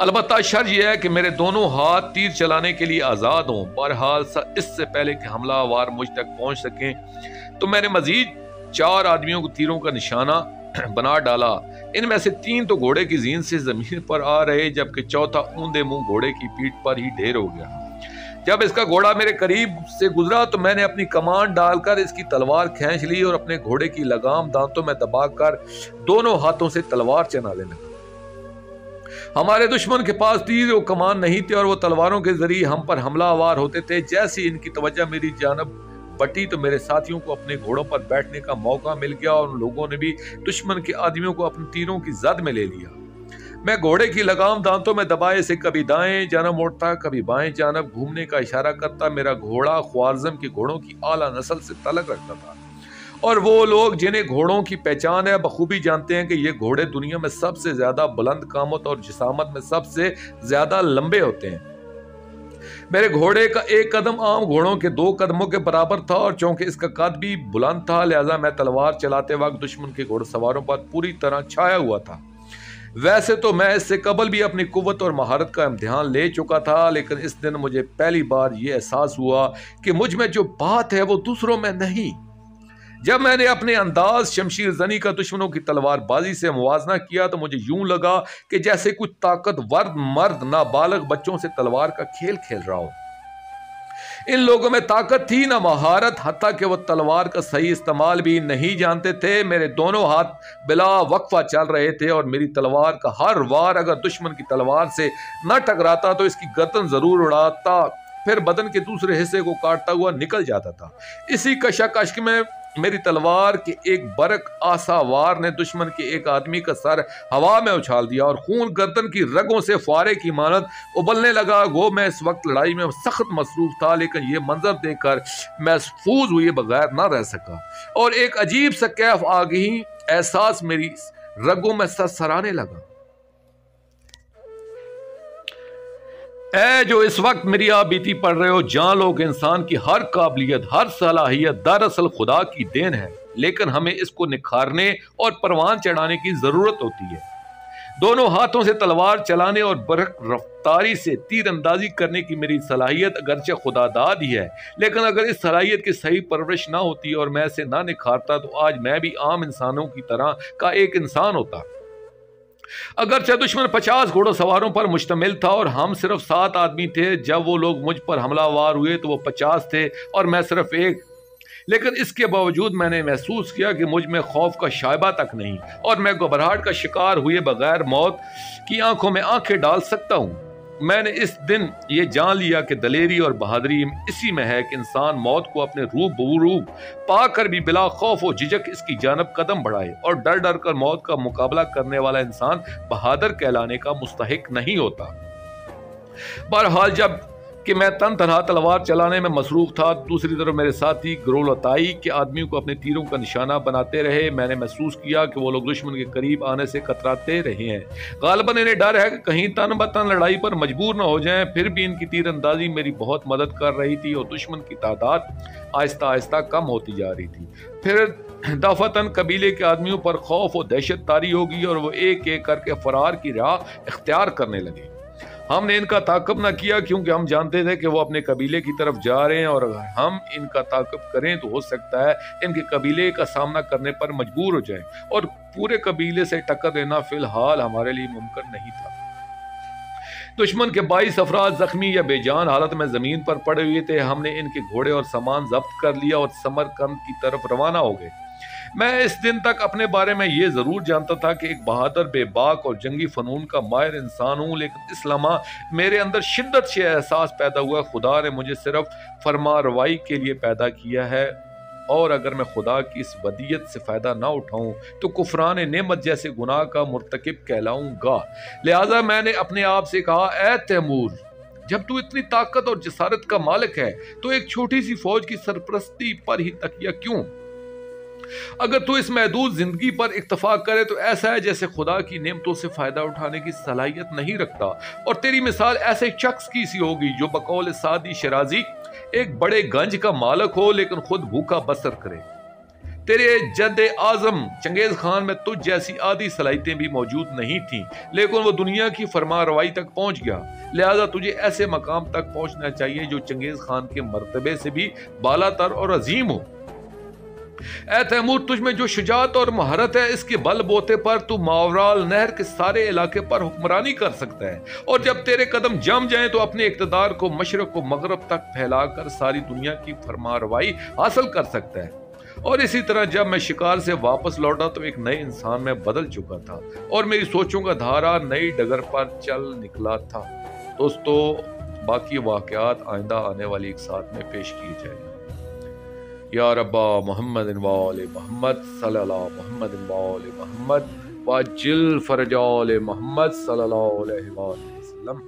البتہ شرط یہ ہے کہ میرے دونوں ہاتھ تیر چلانے کے لیے آزاد ہوں۔ بہرحال اس سے پہلے کہ حملہ آور مجھ تک پہنچ سکیں تو میں نے مزید 4 آدمیوں کو تیروں کا نشانہ بنا ڈالا۔ ان میں سے 3 تو گھوڑے کی زین سے زمین پر آ رہے، جبکہ چوتھا اوندے منہ گھوڑے کی پیٹھ پر ہی ڈھیر ہو گیا۔ جب اس کا گھوڑا میرے قریب سے گزرا تو میں نے اپنی کمان ڈال کر اس کی تلوار کھینچ لی اور اپنے گھوڑے کی لگام دانتوں میں دبا کر دونوں ہاتھوں سے تلوار چلانے لگا۔ ہمارے دشمن کے پاس تیر و کمان نہیں تھے اور وہ تلواروں کے ذریعے ہم پر حملہ آور ہوتے تھے۔ جیسے ان کی توجہ میری جانب بٹی تو میرے ساتھیوں کو اپنے گھوڑوں پر بیٹھنے کا موقع مل گیا اور ان لوگوں نے بھی دشمن کے آدمیوں کو اپنے تیروں کی زد میں لے لیا۔ میں گھوڑے کی لگام دانتوں میں دبائے سے کبھی دائیں جانب موڑتا، کبھی بائیں جانب گھومنے کا اشارہ کرتا۔ میرا گھوڑا خوارزم کے گھوڑوں کی اعلیٰ نسل سے تعلق رکھتا تھا، اور وہ لوگ جنہیں گھوڑوں کی پہچان ہے بخوبی جانتے ہیں کہ یہ گھوڑے دنیا میں سب سے زیادہ بلند قامت اور جسامت میں سب سے زیادہ لمبے ہوتے ہیں۔ میرے گھوڑے کا ایک قدم عام گھوڑوں کے 2 قدموں کے برابر تھا، اور چونکہ اس کا قد بھی بلند تھا لہذا میں تلوار چلاتے وقت دشمن کے گھوڑ سواروں پر پوری طرح چھایا ہوا تھا۔ ویسے تو میں اس سے قبل بھی اپنی قوت اور مہارت کا امتحان لے چکا تھا، لیکن اس دن مجھے پہلی بار یہ احساس ہوا کہ مجھ میں جو بات ہے وہ دوسروں میں نہیں۔ جب میں نے اپنے انداز شمشیر زنی کا دشمنوں کی تلوار بازی سے موازنہ کیا تو مجھے یوں لگا کہ جیسے کچھ طاقتور مرد نابالغ بچوں سے تلوار کا کھیل کھیل رہا ہو۔ ان لوگوں میں طاقت تھی نہ مہارت، حتیٰ کہ وہ تلوار کا صحیح استعمال بھی نہیں جانتے تھے۔ میرے دونوں ہاتھ بلا وقفہ چل رہے تھے اور میری تلوار کا ہر وار اگر دشمن کی تلوار سے نہ ٹکراتا تو اس کی گردن ضرور اڑاتا، پھر بدن کے دوسرے حصے کو کاٹتا ہوا نکل جاتا تھا۔ اسی کشاکش میں میری تلوار کے ایک برق آساوار نے دشمن کے ایک آدمی کا سر ہوا میں اچھال دیا اور خون گردن کی رگوں سے فوارے کی مانند ابلنے لگا۔ گو میں اس وقت لڑائی میں سخت مصروف تھا، لیکن یہ منظر دیکھ کر محفوظ ہوئے بغیر نہ رہ سکا، اور ایک عجیب سا کیف آگہی احساس میری رگوں میں سرسرانے لگا۔ اے جو اس وقت میری آپ بیتی پڑھ رہے ہو، جان لو کہ انسان کی ہر قابلیت، ہر صلاحیت دراصل خدا کی دین ہے، لیکن ہمیں اس کو نکھارنے اور پروان چڑھانے کی ضرورت ہوتی ہے۔ دونوں ہاتھوں سے تلوار چلانے اور برق رفتاری سے تیر اندازی کرنے کی میری صلاحیت اگرچہ خدا داد ہی ہے، لیکن اگر اس صلاحیت کی صحیح پرورش نہ ہوتی اور میں اسے نہ نکھارتا تو آج میں بھی عام انسانوں کی طرح کا ایک انسان ہوتا۔ اگرچہ دشمن 50 گھوڑوں سواروں پر مشتمل تھا اور ہم صرف 7 آدمی تھے، جب وہ لوگ مجھ پر حملہ آور ہوئے تو وہ 50 تھے اور میں صرف 1، لیکن اس کے باوجود میں نے محسوس کیا کہ مجھ میں خوف کا شائبہ تک نہیں، اور میں گھبراہٹ کا شکار ہوئے بغیر موت کی آنکھوں میں آنکھیں ڈال سکتا ہوں۔ میں نے اس دن یہ جان لیا کہ دلیری اور بہادری اسی میں ہے کہ انسان موت کو اپنے روب پا کر بھی بلا خوف و جھجک اس کی جانب قدم بڑھائے، اور ڈر ڈر کر موت کا مقابلہ کرنے والا انسان بہادر کہلانے کا مستحق نہیں ہوتا۔ بہرحال جب کہ میں تن تنہا تلوار چلانے میں مصروف تھا، دوسری طرف میرے ساتھی گرولتائی کے آدمیوں کو اپنے تیروں کا نشانہ بناتے رہے۔ میں نے محسوس کیا کہ وہ لوگ دشمن کے قریب آنے سے کتراتے رہے ہیں، غالباً انہیں ڈر ہے کہ کہیں تن بتن لڑائی پر مجبور نہ ہو جائیں۔ پھر بھی ان کی تیر اندازی میری بہت مدد کر رہی تھی اور دشمن کی تعداد آہستہ آہستہ کم ہوتی جا رہی تھی۔ پھر دفعتاً قبیلے کے آدمیوں پر خوف و دہشت طاری ہوگی اور وہ ایک ایک کر کے فرار کی راہ اختیار کرنے لگے۔ ہم نے ان کا تعاقب نہ کیا کیونکہ ہم جانتے تھے کہ وہ اپنے قبیلے کی طرف جا رہے ہیں، اور اگر ہم ان کا تعاقب کریں تو ہو سکتا ہے ان کے قبیلے کا سامنا کرنے پر مجبور ہو جائیں، اور پورے قبیلے سے ٹکر دینا فی الحال ہمارے لیے ممکن نہیں تھا۔ دشمن کے 22 افراد زخمی یا بے جان حالت میں زمین پر پڑے ہوئے تھے۔ ہم نے ان کے گھوڑے اور سامان ضبط کر لیا اور سمرقند کی طرف روانہ ہو گئے۔ میں اس دن تک اپنے بارے میں یہ ضرور جانتا تھا کہ ایک بہادر، بے باک اور جنگی فنون کا ماہر انسان ہوں، لیکن اس لمحہ میرے اندر شدت سے احساس پیدا ہوا خدا نے مجھے صرف فرما روائی کے لیے پیدا کیا ہے، اور اگر میں خدا کی اس ودیت سے فائدہ نہ اٹھاؤں تو کفران نعمت جیسے گناہ کا مرتکب کہلاؤں گا۔ لہٰذا میں نے اپنے آپ سے کہا، اے تیمور، جب تو اتنی طاقت اور جسارت کا مالک ہے تو ایک چھوٹی سی فوج کی سرپرستی پر ہی تکیہ کیوں؟ اگر تو اس محدود زندگی پر اکتفا کرے تو ایسا ہے جیسے خدا کی نعمتوں سے فائدہ اٹھانے کی صلاحیت نہیں رکھتا، اور تیری مثال ایسے شخص کی سی ہوگی جو بقول سعدی شرازی ایک بڑے گنج کا مالک ہو لیکن خود بھوکا بسر کرے۔ تیرے جد اعظم چنگیز خان میں تجھ جیسی آدھی صلاحیتیں بھی موجود نہیں تھیں، لیکن وہ دنیا کی فرما روائی تک پہنچ گیا، لہذا تجھے ایسے مقام تک پہنچنا چاہیے جو چنگیز خان کے مرتبے سے بھی بالا تر اور عظیم ہو۔ اے تیمور، تجھ میں جو شجاعت اور مہارت ہے، اس کے بل بوتے پر تو ماورال نہر کے سارے علاقے پر حکمرانی کر سکتا ہے، اور جب تیرے قدم جم جائیں تو اپنے اقتدار کو مشرق و مغرب تک پھیلا کر ساری دنیا کی فرمانروائی حاصل کر سکتا ہے۔ اور اسی طرح جب میں شکار سے واپس لوٹا تو ایک نئے انسان میں بدل چکا تھا، اور میری سوچوں کا دھارا نئی ڈگر پر چل نکلا تھا۔ دوستو، باقی واقعات آئندہ آنے والی ایک ساتھ میں پیش کیے جائیں گے۔ یا ربا محمد و آل محمد صلی اللہ محمد و آل محمد وعجل فرج آل محمد صلی اللہ علیہ وسلم۔